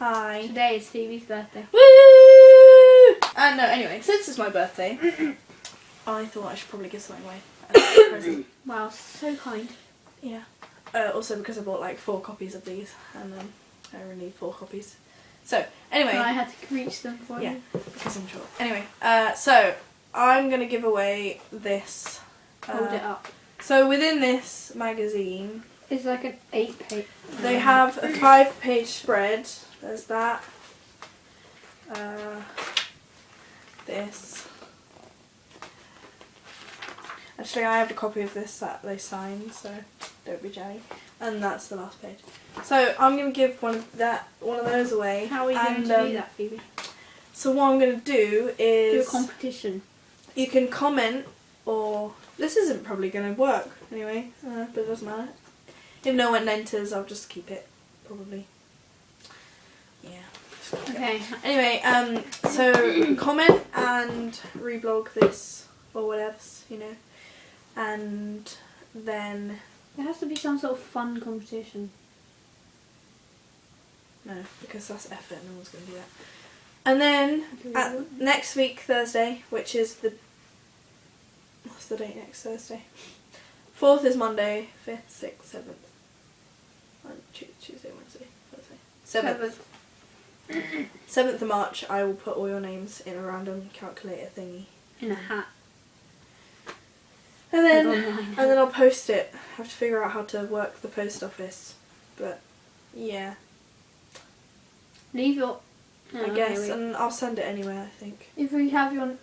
Hi. Today is Phoebe's birthday. Woo! No, anyway, since it's my birthday, I thought I should probably give something away as a present. Wow, so kind. Yeah. Also because I bought like 4 copies of these, and I only need 4 copies. So, anyway. And I had to reach them for you. Yeah, because I'm short. Anyway, so I'm going to give away this. Hold it up. So within this magazine, It's like an 8-page. they have a 5-page spread. There's that. This. Actually, I have a copy of this that they signed, so don't be jelly. And that's the last page. So I'm going to give one of those away. How are you going to do that, Phoebe? So what I'm going to do is... Do a competition. You can comment, or... This isn't probably going to work anyway, but it doesn't matter. If no one enters, I'll just keep it, probably. Yeah. Okay. Anyway, so comment and reblog this, or whatever, you know. And then... There has to be some sort of fun competition. No, because that's effort, no one's going to do that. And then, next week, Thursday, which is the... What's the date next Thursday? 4th is Monday, 5th, 6th, 7th. Tuesday, Wednesday, Thursday. 7th. 7th of March, I will put all your names in a random calculator thingy. In a hat. And then I'll post it. I have to figure out how to work the post office. But, yeah. Leave your... I guess, and I'll send it anyway, I think. If we have your...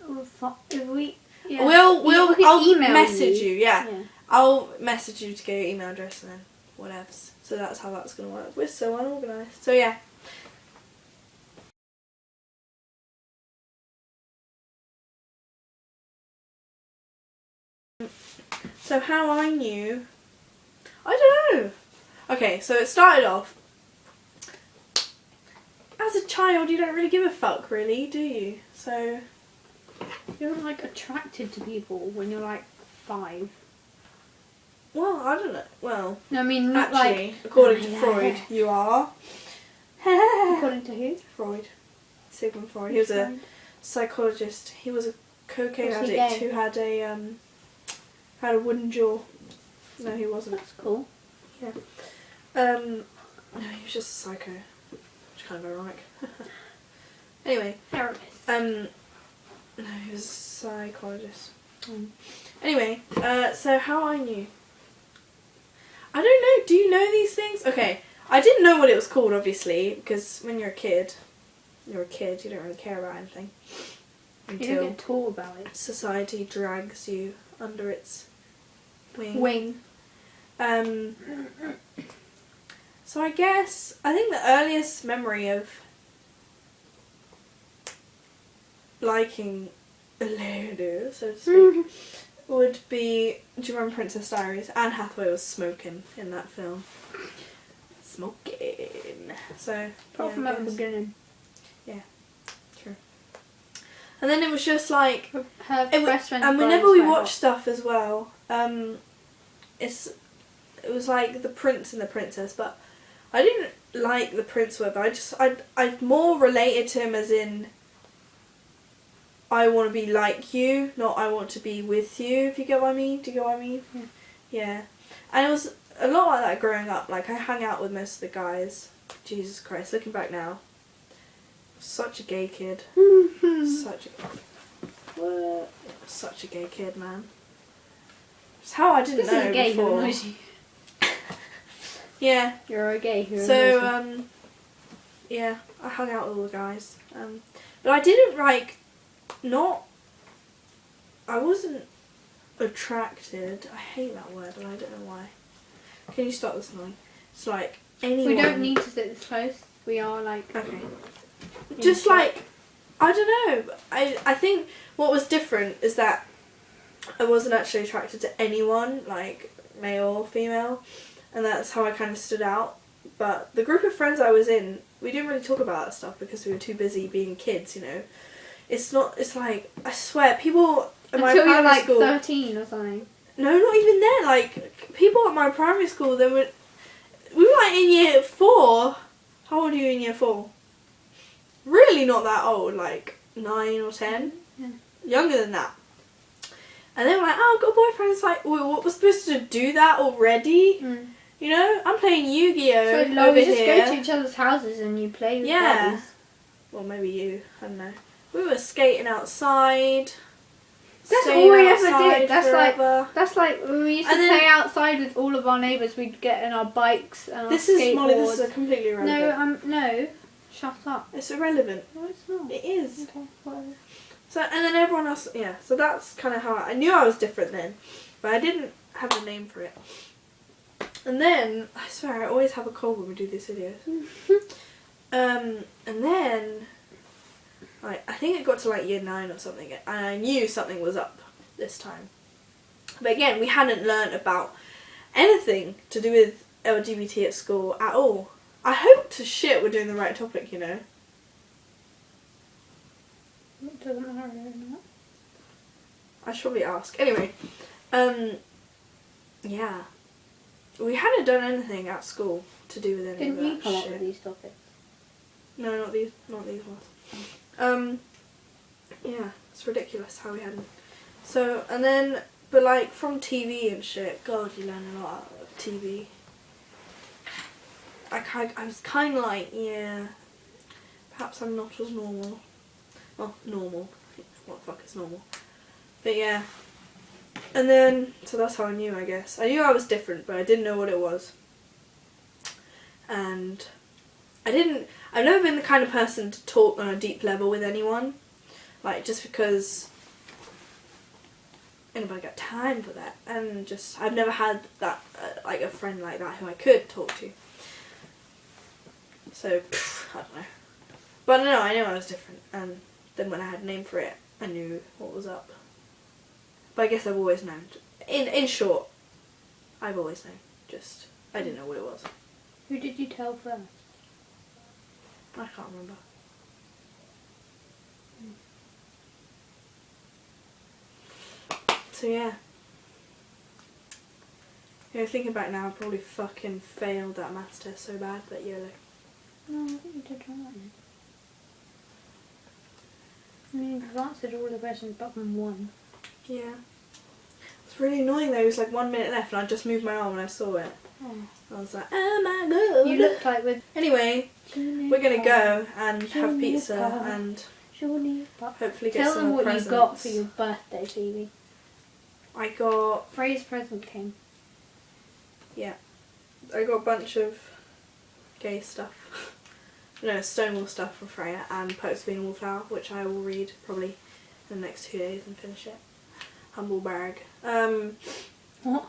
If we... Yeah. I'll email message you, yeah. Yeah. I'll message you to get your email address and then whatever. So that's how that's going to work. We're so unorganised. So yeah. So how I knew... I don't know. Okay, so it started off... As a child, you don't really give a fuck, really, do you? So... You're like attracted to people when you're like 5. Well, I don't know. Well, No, I mean, not actually, like... according to Freud, you are. According to who? Freud. Sigmund Freud. He was a psychologist. He was a cocaine Was he addict gay? who had a wooden jaw. No, he wasn't. That's cool. Yeah. No, he was just a psycho. Which is kind of ironic. Anyway. Therapist. No, he was a psychologist. Anyway, so how I knew. I don't know, do you know these things? Okay, I didn't know what it was called, obviously, because when you're a kid, you don't really care about anything. You Until don't get taught about it. society drags you under its wing. So I think the earliest memory of liking a lady, so to speak, would be, do you remember Princess Diaries? Anne Hathaway was smoking in that film. Smoking. So, Apart from at the beginning. Yeah, true. And then it was just like... Her best friend's and brother whenever was we quite watched hot. stuff as well, it was like the prince and the princess, but I didn't like the prince with. I more related to him as in I want to be like you, not I want to be with you, if you get what I mean. Do you get what I mean? Yeah. Yeah. And it was a lot like that growing up. Like, I hung out with most of the guys. Jesus Christ, looking back now. Such a gay kid. Such a gay kid, man. It's how I didn't This know is gay who before. annoys you. Yeah. You're a gay who annoys you. So, yeah, I hung out with all the guys. But I didn't, like, I wasn't attracted. I hate that word, and I don't know why. Can you stop this noise? It's like, anyone... We don't need to sit this close. We are, like... Okay. Just, like, I don't know. I think what was different is that I wasn't actually attracted to anyone, like, male or female. And that's how I kind of stood out. But the group of friends I was in, we didn't really talk about that stuff because we were too busy being kids, you know. It's like, I swear, people at my Until you're primary like school... 13 or something. No, not even then. Like, people at my primary school, we were like in year 4. How old are you in year 4? really not that old, like 9 or 10. Yeah. Younger than that. And they were like, oh, I've got a boyfriend. It's like, well, what, we're supposed to do that already? Mm. You know, I'm playing Yu-Gi-Oh! So over we just here. go to each other's houses and you play with Yeah. Barbies. Well, maybe you. I don't know. We were skating outside. That's staying all we ever outside did. forever. That's like when we used to And then- play outside with all of our neighbours. We'd get in our bikes and our This is, skateboards. Molly, this is completely irrelevant. No. Shut up. It's irrelevant. No, it's not. It is. Okay, whatever. So, and then everyone else, yeah, so that's kind of how I knew I was different then, but I didn't have a name for it. And then, I swear, I always have a cold when we do these videos. And then, like, I think it got to like year 9 or something, and I knew something was up this time. But again, we hadn't learnt about anything to do with LGBT at school at all. I hope to shit we're doing the right topic, you know. It doesn't matter not. I should probably ask. Anyway, yeah. We hadn't done anything at school to do with any Didn't of you that come up shit. with these topics? No, not these ones. Yeah, it's ridiculous how we hadn't. So, and then, but like from TV and shit, God, you learn a lot out of TV. I was kind of like, yeah, perhaps I'm not as normal. Well, normal. What the fuck is normal? But yeah. And then, so that's how I knew, I guess. I knew I was different, but I didn't know what it was. And I've never been the kind of person to talk on a deep level with anyone. Like, just because anybody got time for that. And just, I've never had that, like a friend like that who I could talk to. So, I don't know. But no, I knew I was different. And then when I had a name for it, I knew what was up. But I guess I've always known. In short, I've always known. Just, I didn't know what it was. Who did you tell first? I can't remember. So yeah. Yeah, thinking back now, I probably fucking failed that maths test so bad, but YOLO. No, I think you did alright. I mean, you've answered all the questions but from one. Yeah. It's really annoying though, it was like 1 minute left and I just moved my arm when I saw it. Oh. I was like, oh my god. You looked like with... Anyway, we're gonna go and have pizza and hopefully get Tell some them more what presents. you got for your birthday, Phoebe. I got, Freya's present came. yeah, I got a bunch of gay stuff. No, Stonewall stuff from Freya and Poets of Being a Wallflower, which I will read probably in the next 2 days and finish it. Humble brag. What?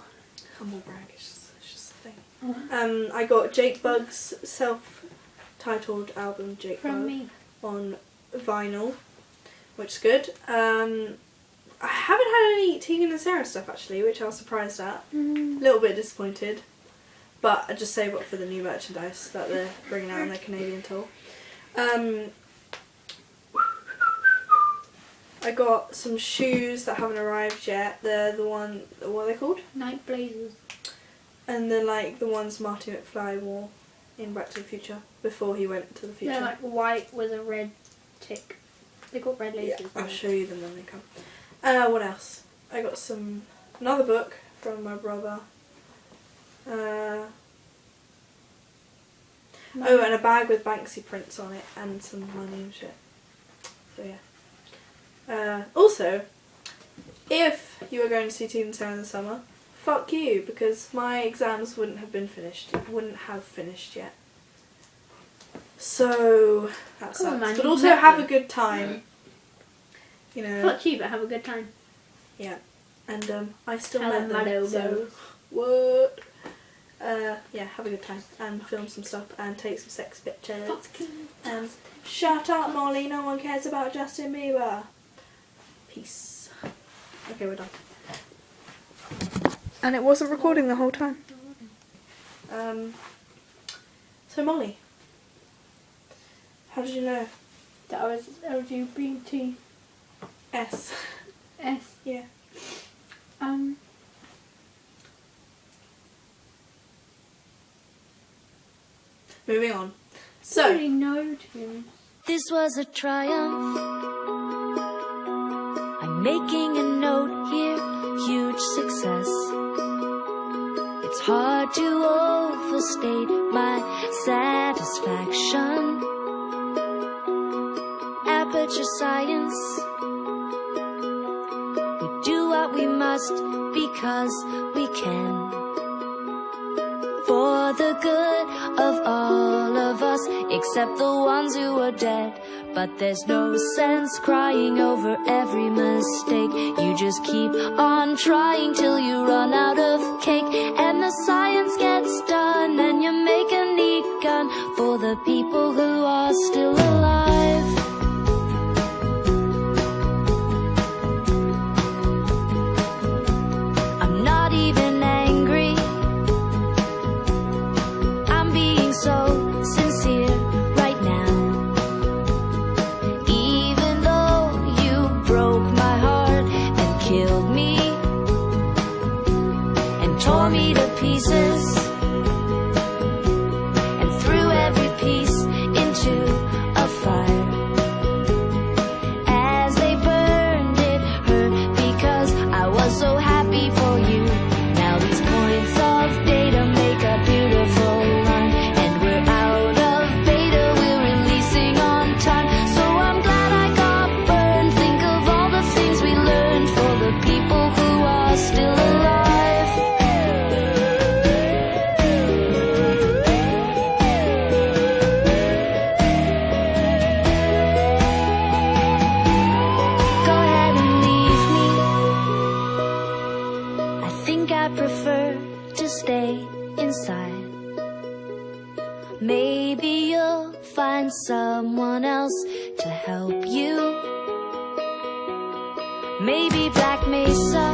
Humble brag, it's just a thing. I got Jake Bug's self-titled album, Jake From Bug, me. on vinyl, which is good. I haven't had any Tegan and Sarah stuff actually, which I was surprised at. A little bit disappointed. But I just save up for the new merchandise that they're bringing out on their Canadian tour. I got some shoes that haven't arrived yet. They're the one, what are they called? Night Blazers. And they're like the ones Marty McFly wore in Back to the Future before he went to the future. They're like white with a red tick. They got red lasers. Yeah, I'll show you them when they come. What else? I got another book from my brother. Oh, and a bag with Banksy prints on it and some money and shit. So yeah. Also, if you were going to see Tegan and Sarah in the summer, fuck you, because my exams wouldn't have finished yet. So that Come on, sucks. man, But you've also met have me. a good time. You know. Fuck you, but have a good time. Yeah. And I still Tell met them them. my So elbows. what? Yeah, have a good time and film some stuff and take some sex pictures. And shut up, Molly. No one cares about Justin Bieber. Peace. Okay, we're done. And it wasn't recording the whole time. So Molly, how did you know? That I was LGBT. S. S. Yeah. Moving on. I So already know, to be honest. This was a triumph. I'm making a note here, huge success. It's hard to overstate my satisfaction. Aperture science. We do what we must because we can. For the good of all of us, except the ones who are dead. But there's no sense crying over every mistake. You just keep on trying till you run out of cake. And the science gets done and you make a neat gun for the people who are still alive. I'm not even angry. I'm being so sincere right now. Even though you broke my heart and killed me and tore me to pieces and threw every piece into a fire. As they burned, it hurt because I was so happy for you. Now these points of data make a beautiful line, and we're out of beta, we're releasing on time. So I'm glad I got burned. Think of all the things we learned for the people who are still alive. Go ahead and leave me. I think I prefer to stay inside. Maybe you'll find someone else to help you. Maybe Black Mesa